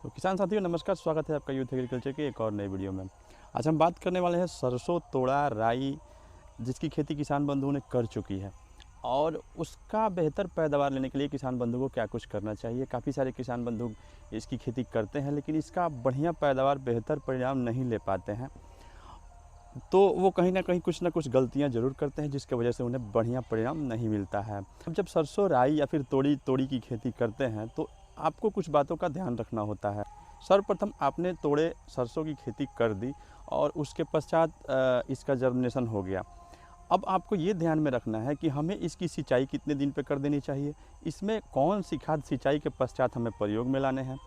तो किसान साथियों नमस्कार, स्वागत है आपका यूथ एग्रीकल्चर के एक और नए वीडियो में। आज हम बात करने वाले हैं सरसों, तोड़ा, राई जिसकी खेती किसान बंधुओं ने कर चुकी है और उसका बेहतर पैदावार लेने के लिए किसान बंधु को क्या कुछ करना चाहिए। काफ़ी सारे किसान बंधु इसकी खेती करते हैं लेकिन इसका बढ़िया पैदावार, बेहतर परिणाम नहीं ले पाते हैं। तो वो कहीं ना कुछ गलतियां ज़रूर करते हैं जिसकी वजह से उन्हें बढ़िया परिणाम नहीं मिलता है। अब जब सरसों, राई या फिर तोड़ी की खेती करते हैं तो आपको कुछ बातों का ध्यान रखना होता है। सर्वप्रथम आपने तोड़े सरसों की खेती कर दी और उसके पश्चात इसका जर्मिनेशन हो गया। अब आपको ये ध्यान में रखना है कि हमें इसकी सिंचाई कितने दिन पे कर देनी चाहिए, इसमें कौन सी खाद सिंचाई के पश्चात हमें प्रयोग में लाने हैं।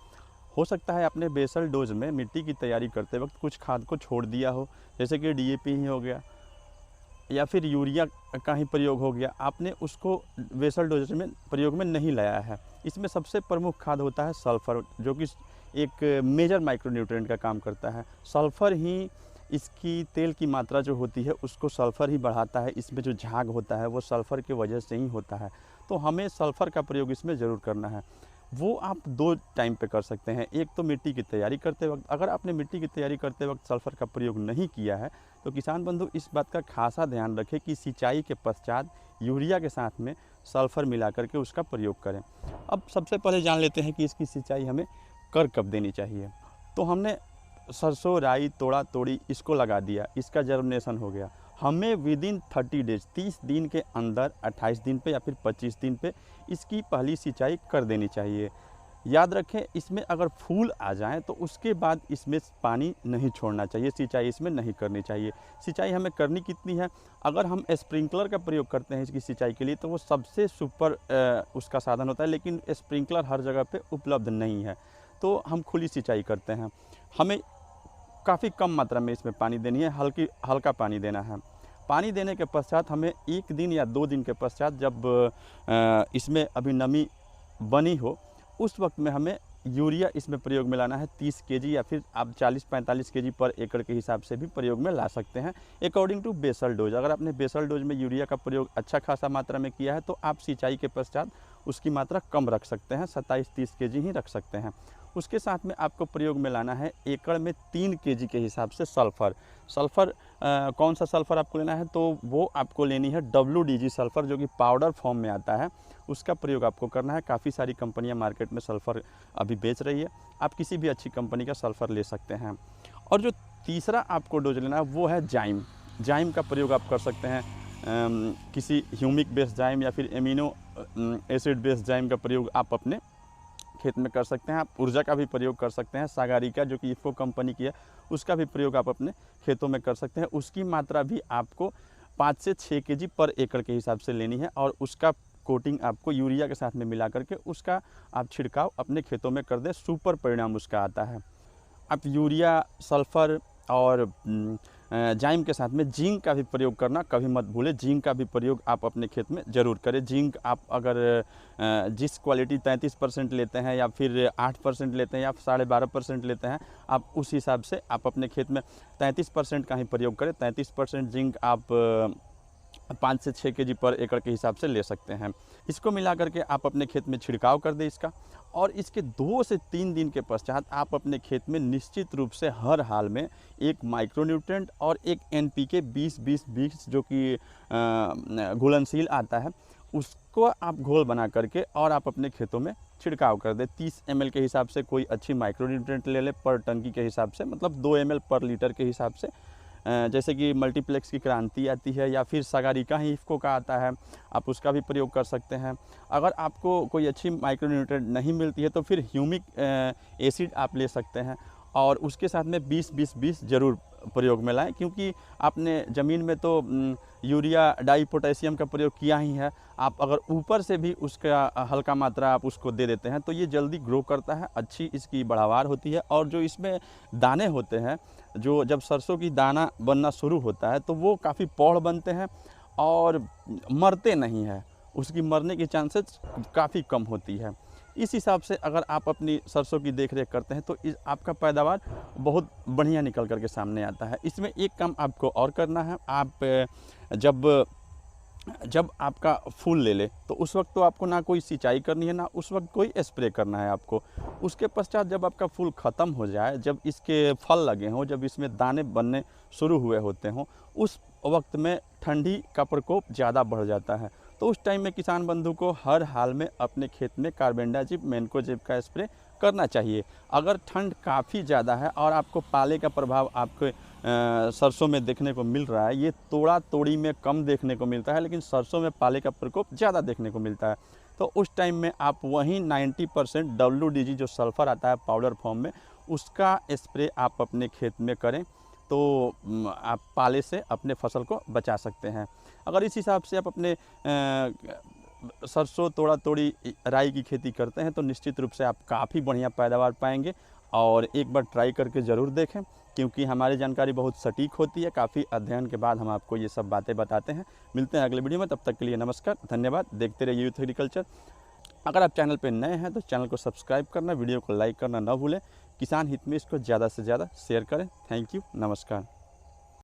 हो सकता है आपने बेसल डोज में मिट्टी की तैयारी करते वक्त कुछ खाद को छोड़ दिया हो, जैसे कि डीएपी ही हो गया या फिर यूरिया का ही प्रयोग हो गया, आपने उसको बेसल डोज में प्रयोग में नहीं लाया है। इसमें सबसे प्रमुख खाद होता है सल्फ़र, जो कि एक मेजर माइक्रोन्यूट्रिएंट का काम करता है। सल्फ़र ही इसकी तेल की मात्रा जो होती है उसको सल्फ़र ही बढ़ाता है। इसमें जो झाग होता है वो सल्फ़र की वजह से ही होता है। तो हमें सल्फ़र का प्रयोग इसमें ज़रूर करना है। वो आप 2 टाइम पे कर सकते हैं। एक तो मिट्टी की तैयारी करते वक्त, अगर आपने मिट्टी की तैयारी करते वक्त सल्फ़र का प्रयोग नहीं किया है तो किसान बंधु इस बात का खासा ध्यान रखें कि सिंचाई के पश्चात यूरिया के साथ में सल्फ़र मिला करके उसका प्रयोग करें। अब सबसे पहले जान लेते हैं कि इसकी सिंचाई हमें कब देनी चाहिए। तो हमने सरसों, राई, तोड़ा, तोड़ी इसको लगा दिया, इसका जर्मिनेशन हो गया। हमें विदिन 30 डेज, 30 दिन के अंदर, 28 दिन पे या फिर 25 दिन पे इसकी पहली सिंचाई कर देनी चाहिए। याद रखें, इसमें अगर फूल आ जाएँ तो उसके बाद इसमें पानी नहीं छोड़ना चाहिए, सिंचाई इसमें नहीं करनी चाहिए। सिंचाई हमें करनी कितनी है, अगर हम स्प्रिंकलर का प्रयोग करते हैं इसकी सिंचाई के लिए तो वो सबसे सुपर उसका साधन होता है, लेकिन स्प्रिंकलर हर जगह पे उपलब्ध नहीं है, तो हम खुली सिंचाई करते हैं। हमें काफ़ी कम मात्रा में इसमें पानी देनी है, हल्का पानी देना है। पानी देने के पश्चात हमें 1 दिन या 2 दिन के पश्चात जब इसमें अभी नमी बनी हो उस वक्त में हमें यूरिया इसमें प्रयोग में लाना है। 30 केजी या फिर आप 40-45 केजी पर एकड़ के हिसाब से भी प्रयोग में ला सकते हैं, अकॉर्डिंग टू बेसल डोज। अगर आपने बेसल डोज में यूरिया का प्रयोग अच्छा खासा मात्रा में किया है तो आप सिंचाई के पश्चात उसकी मात्रा कम रख सकते हैं, 27-30 केजी ही रख सकते हैं। उसके साथ में आपको प्रयोग में लाना है एकड़ में 3 केजी के हिसाब से सल्फ़र। सल्फ़र कौन सा सल्फ़र आपको लेना है, तो वो आपको लेनी है WDG सल्फ़र, जो कि पाउडर फॉर्म में आता है, उसका प्रयोग आपको करना है। काफ़ी सारी कंपनियां मार्केट में सल्फ़र अभी बेच रही है, आप किसी भी अच्छी कंपनी का सल्फ़र ले सकते हैं। और जो तीसरा आपको डोज लेना है वो है जाइम। जाइम का प्रयोग आप कर सकते हैं, किसी ह्यूमिक बेस्ड जाइम या फिर एमिनो एसिड बेस्ड जाइम का प्रयोग आप अपने खेत में कर सकते हैं। आप ऊर्जा का भी प्रयोग कर सकते हैं, सागारिका जो कि इफ़को कंपनी की है उसका भी प्रयोग आप अपने खेतों में कर सकते हैं। उसकी मात्रा भी आपको 5 से 6 केजी पर एकड़ के हिसाब से लेनी है और उसका कोटिंग आपको यूरिया के साथ में मिला करके उसका आप छिड़काव अपने खेतों में कर दें, सुपर परिणाम उसका आता है। आप यूरिया, सल्फ़र और जाइम के साथ में जिंक का भी प्रयोग करना कभी मत भूलें। जिंक का भी प्रयोग आप अपने खेत में ज़रूर करें। जिंक आप अगर जिस क्वालिटी 33% लेते हैं या फिर 8% लेते हैं या 12.5% लेते हैं, आप उस हिसाब से आप अपने खेत में 33% का ही प्रयोग करें। 33% जिंक आप 5 से 6 केजी पर एकड़ के हिसाब से ले सकते हैं। इसको मिला करके आप अपने खेत में छिड़काव कर दें इसका, और इसके 2 से 3 दिन के पश्चात आप अपने खेत में निश्चित रूप से हर हाल में एक माइक्रोन्यूट्रिएंट और एक NPK 20-20-20 जो कि घुलनशील आता है, उसको आप घोल बना करके और आप अपने खेतों में छिड़काव कर दें। 30 ml के हिसाब से कोई अच्छी माइक्रोन्यूट्रिएंट ले लें पर टंकी के हिसाब से, मतलब 2 ml पर लीटर के हिसाब से। जैसे कि मल्टीप्लेक्स की क्रांति आती है या फिर सागारिका ही इफ़को का आता है, आप उसका भी प्रयोग कर सकते हैं। अगर आपको कोई अच्छी माइक्रोन्यूट्रिएंट नहीं मिलती है तो फिर ह्यूमिक एसिड आप ले सकते हैं और उसके साथ में 20-20-20 ज़रूर प्रयोग में लाएं, क्योंकि आपने ज़मीन में तो यूरिया डाई पोटेशियम का प्रयोग किया ही है। आप अगर ऊपर से भी उसका हल्का मात्रा आप उसको दे देते हैं तो ये जल्दी ग्रो करता है, अच्छी इसकी बढ़ावार होती है। और जो इसमें दाने होते हैं, जो जब सरसों की दाना बनना शुरू होता है तो वो काफ़ी पौड़ बनते हैं और मरते नहीं हैं, उसकी मरने की चांसेस काफ़ी कम होती है। इस हिसाब से अगर आप अपनी सरसों की देखरेख करते हैं तो आपका पैदावार बहुत बढ़िया निकल कर के सामने आता है। इसमें एक काम आपको और करना है, आप जब जब आपका फूल ले ले तो उस वक्त तो आपको ना कोई सिंचाई करनी है, ना उस वक्त कोई स्प्रे करना है आपको। उसके पश्चात जब आपका फूल ख़त्म हो जाए, जब इसके फल लगे हों, जब इसमें दाने बनने शुरू हुए होते हों, उस वक्त में ठंडी का प्रकोप ज़्यादा बढ़ जाता है। तो उस टाइम में किसान बंधु को हर हाल में अपने खेत में कार्बेंडाजिम मैनकोजेब का स्प्रे करना चाहिए। अगर ठंड काफ़ी ज़्यादा है और आपको पाले का प्रभाव आपके सरसों में देखने को मिल रहा है, ये तोड़ा तोड़ी में कम देखने को मिलता है, लेकिन सरसों में पाले का प्रकोप ज़्यादा देखने को मिलता है। तो उस टाइम में आप वहीं 90% WDG जो सल्फ़र आता है पाउडर फॉर्म में, उसका स्प्रे आप अपने खेत में करें तो आप पाले से अपने फसल को बचा सकते हैं। अगर इस हिसाब से आप अपने सरसों तोड़ा तोड़ी राई की खेती करते हैं तो निश्चित रूप से आप काफ़ी बढ़िया पैदावार पाएंगे। और एक बार ट्राई करके ज़रूर देखें, क्योंकि हमारी जानकारी बहुत सटीक होती है। काफ़ी अध्ययन के बाद हम आपको ये सब बातें बताते हैं। मिलते हैं अगले वीडियो में, तब तक के लिए नमस्कार, धन्यवाद। देखते रहिए यूथ एग्रीकल्चर। अगर आप चैनल पर नए हैं तो चैनल को सब्सक्राइब करना, वीडियो को लाइक करना ना भूलें। किसान हित में इसको ज़्यादा से ज़्यादा शेयर करें। थैंक यू, नमस्कार।